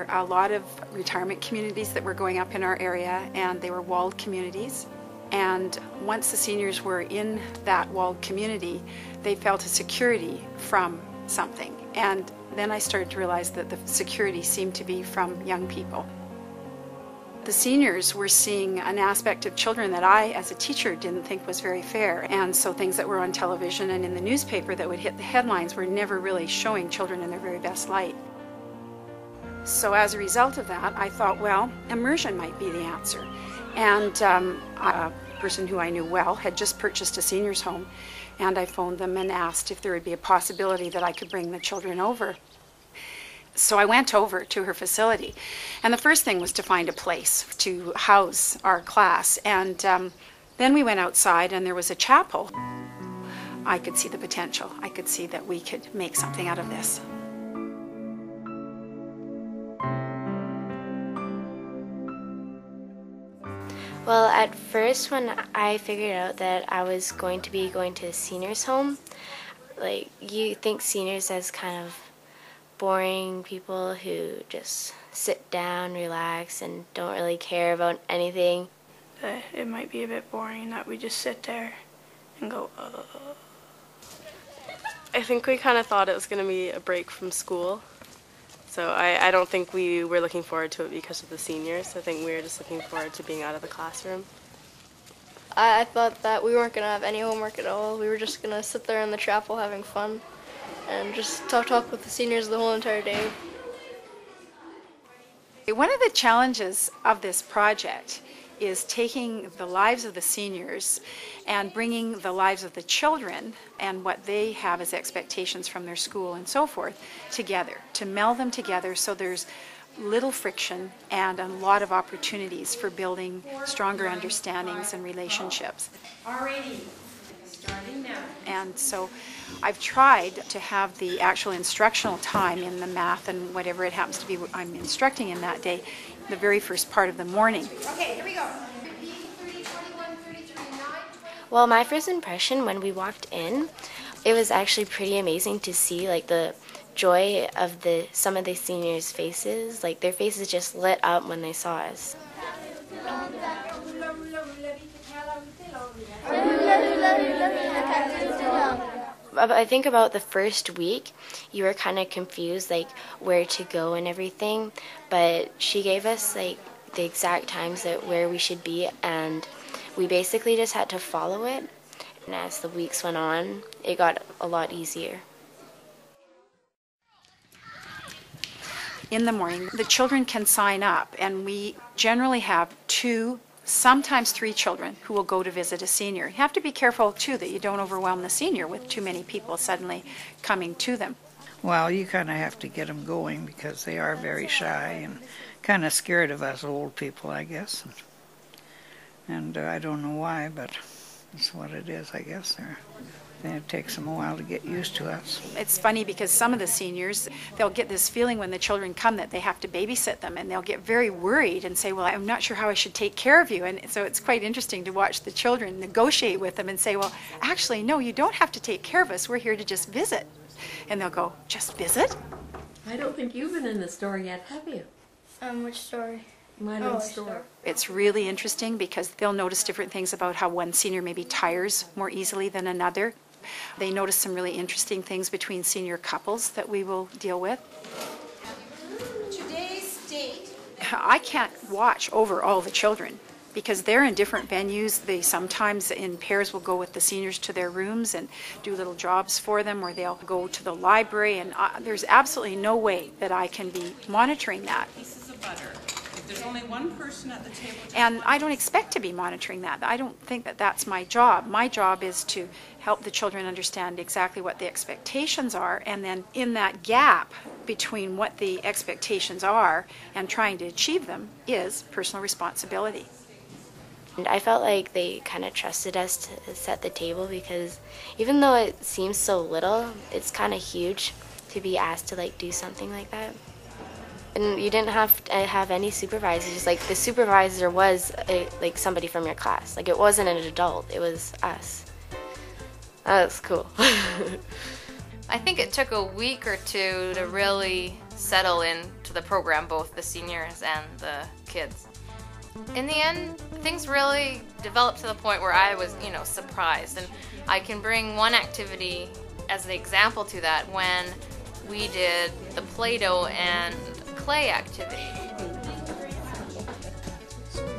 were a lot of retirement communities that were going up in our area, and they were walled communities. And once the seniors were in that walled community, they felt a security from something. And then I started to realize that the security seemed to be from young people. The seniors were seeing an aspect of children that I, as a teacher, didn't think was very fair. And so things that were on television and in the newspaper that would hit the headlines were never really showing children in their very best light. So as a result of that, I thought, well, immersion might be the answer. And a person who I knew well had just purchased a seniors home, and I phoned them and asked if there would be a possibility that I could bring the children over. So I went over to her facility, and the first thing was to find a place to house our class. And then we went outside, and there was a chapel. I could see the potential. I could see that we could make something out of this. Well, at first when I figured out that I was going to be going to a seniors home, like, you think seniors as kind of boring people who just sit down, relax, and don't really care about anything. It might be a bit boring that we just sit there and go, I think we kind of thought it was going to be a break from school. So I don't think we were looking forward to it because of the seniors. I think we were just looking forward to being out of the classroom. I thought that we weren't going to have any homework at all. We were just going to sit there in the chapel having fun and just talk with the seniors the whole entire day. One of the challenges of this project is taking the lives of the seniors and bringing the lives of the children and what they have as expectations from their school and so forth together, to meld them together so there's little friction and a lot of opportunities for building stronger understandings and relationships. Alrighty, starting now. And so I've tried to have the actual instructional time in the math and whatever it happens to be I'm instructing in that day, the very first part of the morning. Okay, here we go. Well, my first impression when we walked in, it was actually pretty amazing to see like the joy of some of the seniors' faces. Like, their faces just lit up when they saw us. I think about the first week, you were kind of confused, like, where to go and everything, but she gave us, like, the exact times where we should be, and we basically just had to follow it. And as the weeks went on, it got a lot easier. In the morning, the children can sign up, and we generally have 2, sometimes 3 children who will go to visit a senior. You have to be careful, too, that you don't overwhelm the senior with too many people suddenly coming to them. Well, you kind of have to get them going because they are very shy and kind of scared of us old people, I guess. And I don't know why, but that's what it is, I guess. It takes them a while to get used to us. It's funny because some of the seniors, they'll get this feeling when the children come that they have to babysit them, and they'll get very worried and say, well, I'm not sure how I should take care of you. And so it's quite interesting to watch the children negotiate with them and say, well, actually, no, you don't have to take care of us. We're here to just visit. And they'll go, just visit? I don't think you've been in the store yet, have you? Which story? Meadows School. It's really interesting because they'll notice different things about how one senior maybe tires more easily than another. They notice some really interesting things between senior couples that we will deal with. Today's date. I can't watch over all the children because they're in different venues. They sometimes in pairs will go with the seniors to their rooms and do little jobs for them, or they'll go to the library, and there's absolutely no way that I can be monitoring that. Pieces of butter. There's only one person at the table. And I don't expect to be monitoring that. I don't think that that's my job. My job is to help the children understand exactly what the expectations are, and then in that gap between what the expectations are and trying to achieve them is personal responsibility. And I felt like they kind of trusted us to set the table because even though it seems so little, it's kind of huge to be asked to like do something like that. And you didn't have to have any supervisors. Like, the supervisor was like somebody from your class. Like, it wasn't an adult, it was us. That was cool. I think it took a week or two to really settle into the program, both the seniors and the kids. In the end, things really developed to the point where I was, surprised. And I can bring one activity as an example to that when we did the Play-Doh and clay activity.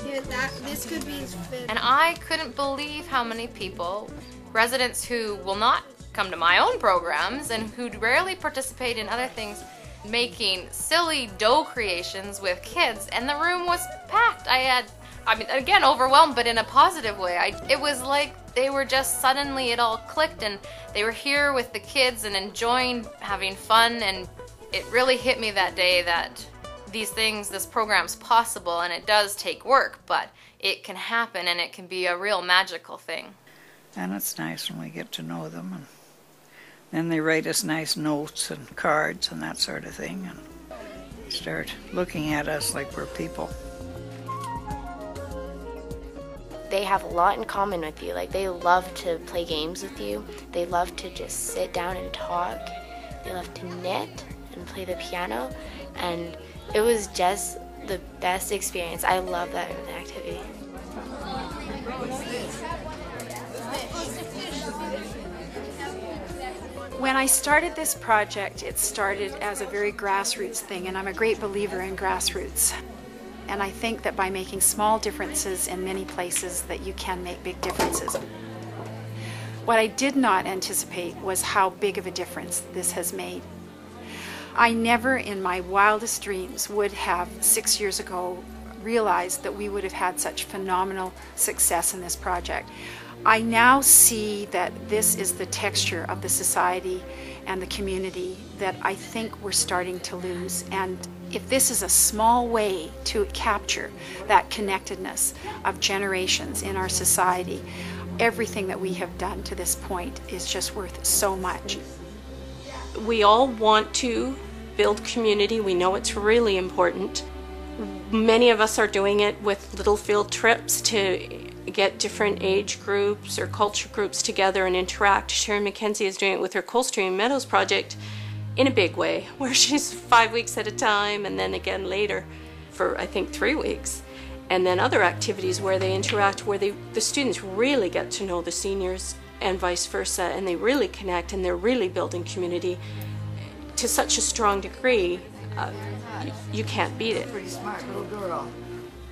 Yeah, this could be fit. And I couldn't believe how many people, residents who will not come to my own programs and who rarely participate in other things, making silly dough creations with kids, and the room was packed. Again, overwhelmed, but in a positive way. It was like they were just suddenly, it all clicked, and they were here with the kids and enjoying having fun, and it really hit me that day that this program's possible, and it does take work, but it can happen, and it can be a real magical thing. And it's nice when we get to know them, and then they write us nice notes and cards and that sort of thing, and start looking at us like we're people. They have a lot in common with you. Like, they love to play games with you. They love to just sit down and talk. They love to knit and play the piano, and it was just the best experience. I love that activity. When I started this project, it started as a very grassroots thing, and I'm a great believer in grassroots. And I think that by making small differences in many places that you can make big differences. What I did not anticipate was how big of a difference this has made. I never in my wildest dreams would have 6 years ago realized that we would have had such phenomenal success in this project. I now see that this is the texture of the society and the community that I think we're starting to lose. And if this is a small way to capture that connectedness of generations in our society, everything that we have done to this point is just worth so much. We all want to build community. We know it's really important. Many of us are doing it with little field trips to get different age groups or culture groups together and interact. Sharon MacKenzie is doing it with her Coldstream Meadows project in a big way, where she's 5 weeks at a time, and then again later for I think 3 weeks. And then other activities where they interact, where the students really get to know the seniors and vice versa, and they really connect, and they're really building community to such a strong degree. You can't beat it. Pretty smart little girl.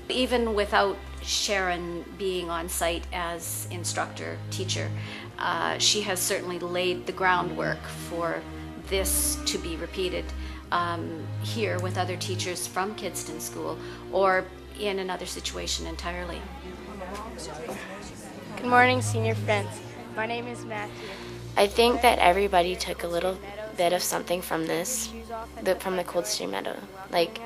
Even without Sharon being on site as instructor, teacher, she has certainly laid the groundwork for this to be repeated here with other teachers from Kidston School or in another situation entirely. Good morning, senior friends. My name is Matthew. I think that everybody took a little bit of something from this, from the Coldstream Meadow. Like,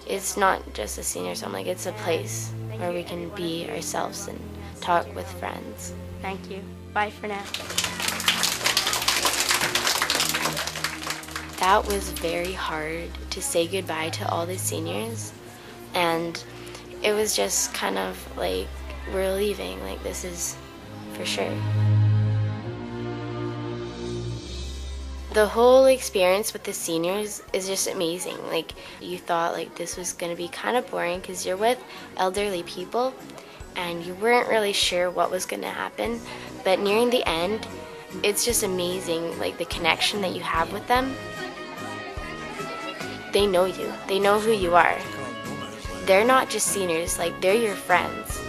it's not just a seniors home, like it's a place where we can be ourselves and talk with friends. Thank you. Bye for now. That was very hard to say goodbye to all the seniors, and it was just kind of like, we're leaving, like this is for sure. The whole experience with the seniors is just amazing. Like, you thought like this was going to be kind of boring because you're with elderly people and you weren't really sure what was going to happen, but nearing the end, it's just amazing, like the connection that you have with them. They know you. They know who you are. They're not just seniors, like they're your friends.